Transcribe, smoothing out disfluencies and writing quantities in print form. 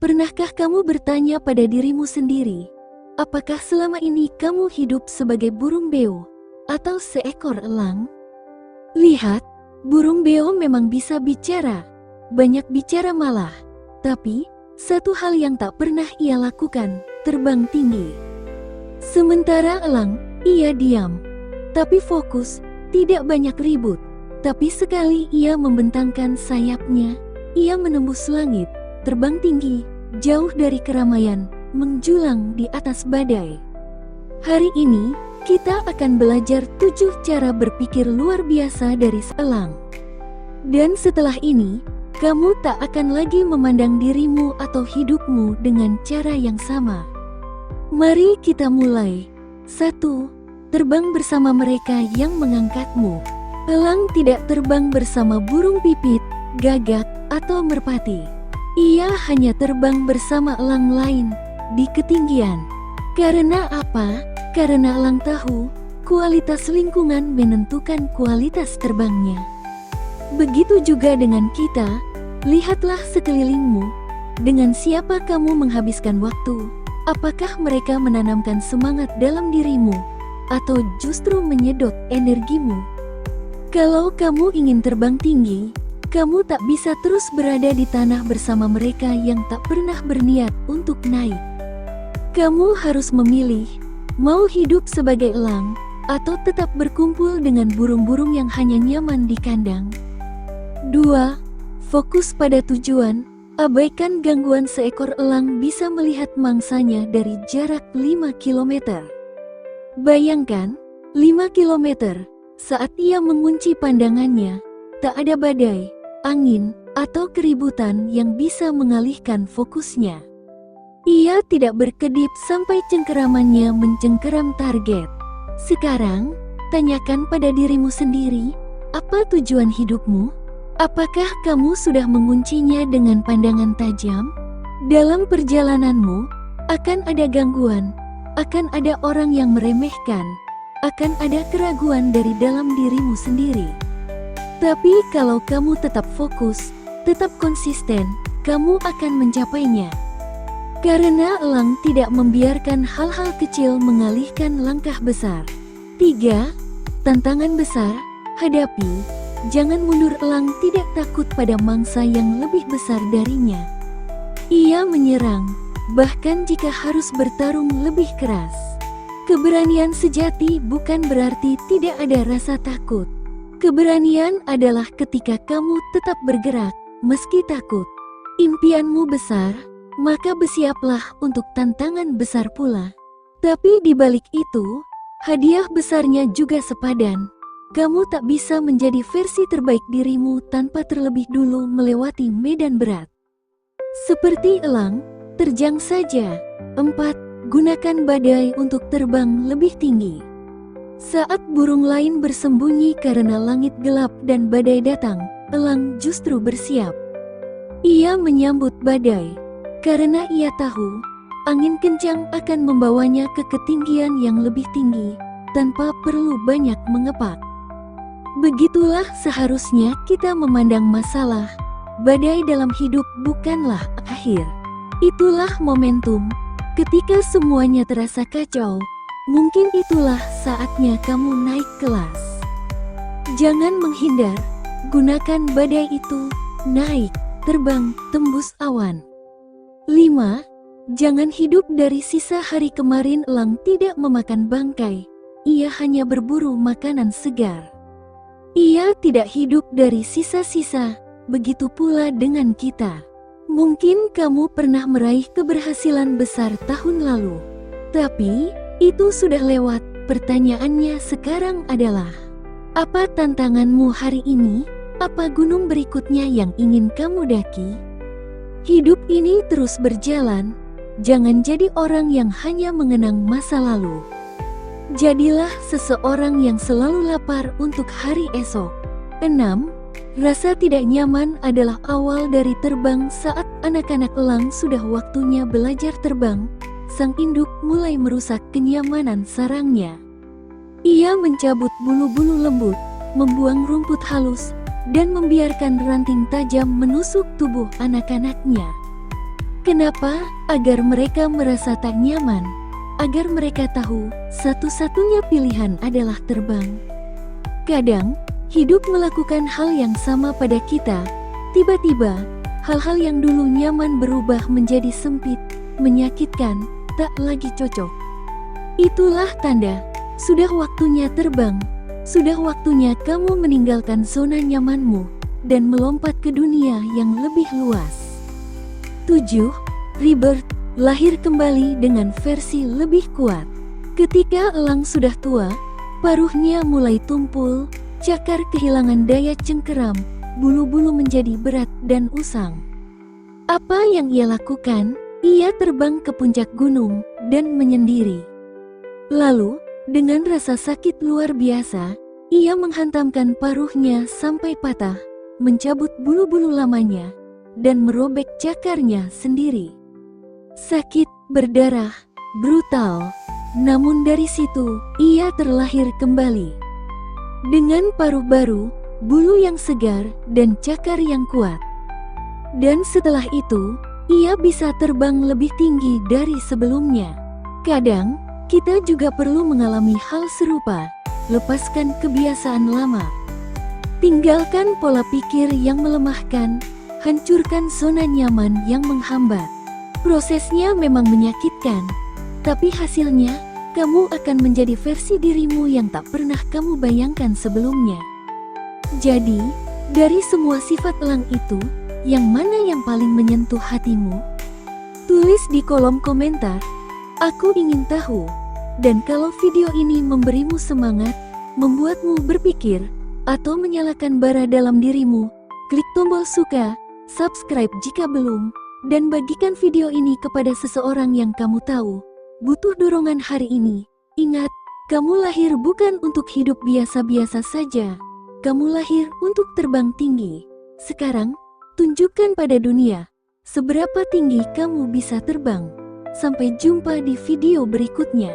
Pernahkah kamu bertanya pada dirimu sendiri, apakah selama ini kamu hidup sebagai burung beo atau seekor elang? Lihat, burung beo memang bisa bicara, banyak bicara malah, tapi satu hal yang tak pernah ia lakukan, terbang tinggi. Sementara elang, ia diam, tapi fokus, tidak banyak ribut. Tapi sekali ia membentangkan sayapnya, ia menembus langit, terbang tinggi, jauh dari keramaian, menjulang di atas badai. Hari ini, kita akan belajar 7 cara berpikir luar biasa dari seelang. Dan setelah ini, kamu tak akan lagi memandang dirimu atau hidupmu dengan cara yang sama. Mari kita mulai. 1. Terbang bersama mereka yang mengangkatmu. Elang tidak terbang bersama burung pipit, gagak, atau merpati. Ia hanya terbang bersama elang lain di ketinggian. Karena apa? Karena elang tahu kualitas lingkungan menentukan kualitas terbangnya. Begitu juga dengan kita. Lihatlah sekelilingmu. Dengan siapa kamu menghabiskan waktu? Apakah mereka menanamkan semangat dalam dirimu, atau justru menyedot energimu? Kalau kamu ingin terbang tinggi, kamu tak bisa terus berada di tanah bersama mereka yang tak pernah berniat untuk naik. Kamu harus memilih, mau hidup sebagai elang, atau tetap berkumpul dengan burung-burung yang hanya nyaman di kandang. 2. Fokus pada tujuan. Abaikan gangguan. Seekor elang bisa melihat mangsanya dari jarak 5 km. Bayangkan, 5 km. Saat ia mengunci pandangannya, tak ada badai, angin, atau keributan yang bisa mengalihkan fokusnya. Ia tidak berkedip sampai cengkeramannya mencengkeram target. Sekarang, tanyakan pada dirimu sendiri, apa tujuan hidupmu? Apakah kamu sudah menguncinya dengan pandangan tajam? Dalam perjalananmu, akan ada gangguan, akan ada orang yang meremehkan, akan ada keraguan dari dalam dirimu sendiri. Tapi kalau kamu tetap fokus, tetap konsisten, kamu akan mencapainya. Karena elang tidak membiarkan hal-hal kecil mengalihkan langkah besar. 3. Tantangan besar, hadapi. Jangan mundur. Elang tidak takut pada mangsa yang lebih besar darinya. Ia menyerang, bahkan jika harus bertarung lebih keras. Keberanian sejati bukan berarti tidak ada rasa takut. Keberanian adalah ketika kamu tetap bergerak, meski takut. Impianmu besar, maka bersiaplah untuk tantangan besar pula. Tapi di balik itu, hadiah besarnya juga sepadan. Kamu tak bisa menjadi versi terbaik dirimu tanpa terlebih dulu melewati medan berat. Seperti elang, terjang saja. 4. Gunakan badai untuk terbang lebih tinggi. Saat burung lain bersembunyi karena langit gelap dan badai datang, elang justru bersiap. Ia menyambut badai, karena ia tahu angin kencang akan membawanya ke ketinggian yang lebih tinggi, tanpa perlu banyak mengepak. Begitulah seharusnya kita memandang masalah. Badai dalam hidup bukanlah akhir. Itulah momentum. Ketika semuanya terasa kacau, mungkin itulah saatnya kamu naik kelas. Jangan menghindar, gunakan badai itu, naik, terbang, tembus awan. 5. Jangan hidup dari sisa hari kemarin. Elang tidak memakan bangkai, ia hanya berburu makanan segar. Ia tidak hidup dari sisa-sisa, begitu pula dengan kita. Mungkin kamu pernah meraih keberhasilan besar tahun lalu, tapi itu sudah lewat. Pertanyaannya sekarang adalah, apa tantanganmu hari ini? Apa gunung berikutnya yang ingin kamu daki? Hidup ini terus berjalan. Jangan jadi orang yang hanya mengenang masa lalu. Jadilah seseorang yang selalu lapar untuk hari esok. 6. Rasa tidak nyaman adalah awal dari terbang. Saat anak-anak elang sudah waktunya belajar terbang, sang induk mulai merusak kenyamanan sarangnya. Ia mencabut bulu-bulu lembut, membuang rumput halus, dan membiarkan ranting tajam menusuk tubuh anak-anaknya. Kenapa? Agar mereka merasa tak nyaman. Agar mereka tahu, satu-satunya pilihan adalah terbang. Kadang, hidup melakukan hal yang sama pada kita. Tiba-tiba, hal-hal yang dulu nyaman berubah menjadi sempit, menyakitkan, tak lagi cocok. Itulah tanda, sudah waktunya terbang. Sudah waktunya kamu meninggalkan zona nyamanmu dan melompat ke dunia yang lebih luas. 7. Rebirth, lahir kembali dengan versi lebih kuat. Ketika elang sudah tua, paruhnya mulai tumpul, cakar kehilangan daya cengkeram, bulu-bulu menjadi berat dan usang. Apa yang ia lakukan? Ia terbang ke puncak gunung dan menyendiri. Lalu, dengan rasa sakit luar biasa, ia menghantamkan paruhnya sampai patah, mencabut bulu-bulu lamanya, dan merobek cakarnya sendiri. Sakit, berdarah, brutal. Namun dari situ, ia terlahir kembali. Dengan paruh baru, bulu yang segar, dan cakar yang kuat. Dan setelah itu, ia bisa terbang lebih tinggi dari sebelumnya. Kadang, kita juga perlu mengalami hal serupa. Lepaskan kebiasaan lama. Tinggalkan pola pikir yang melemahkan. Hancurkan zona nyaman yang menghambat. Prosesnya memang menyakitkan, tapi hasilnya, kamu akan menjadi versi dirimu yang tak pernah kamu bayangkan sebelumnya. Jadi, dari semua sifat elang itu, yang mana yang paling menyentuh hatimu? Tulis di kolom komentar. Aku ingin tahu. Dan kalau video ini memberimu semangat, membuatmu berpikir, atau menyalakan bara dalam dirimu, klik tombol suka, subscribe jika belum, dan bagikan video ini kepada seseorang yang kamu tahu butuh dorongan hari ini. Ingat, kamu lahir bukan untuk hidup biasa-biasa saja. Kamu lahir untuk terbang tinggi. Sekarang, tunjukkan pada dunia seberapa tinggi kamu bisa terbang. Sampai jumpa di video berikutnya.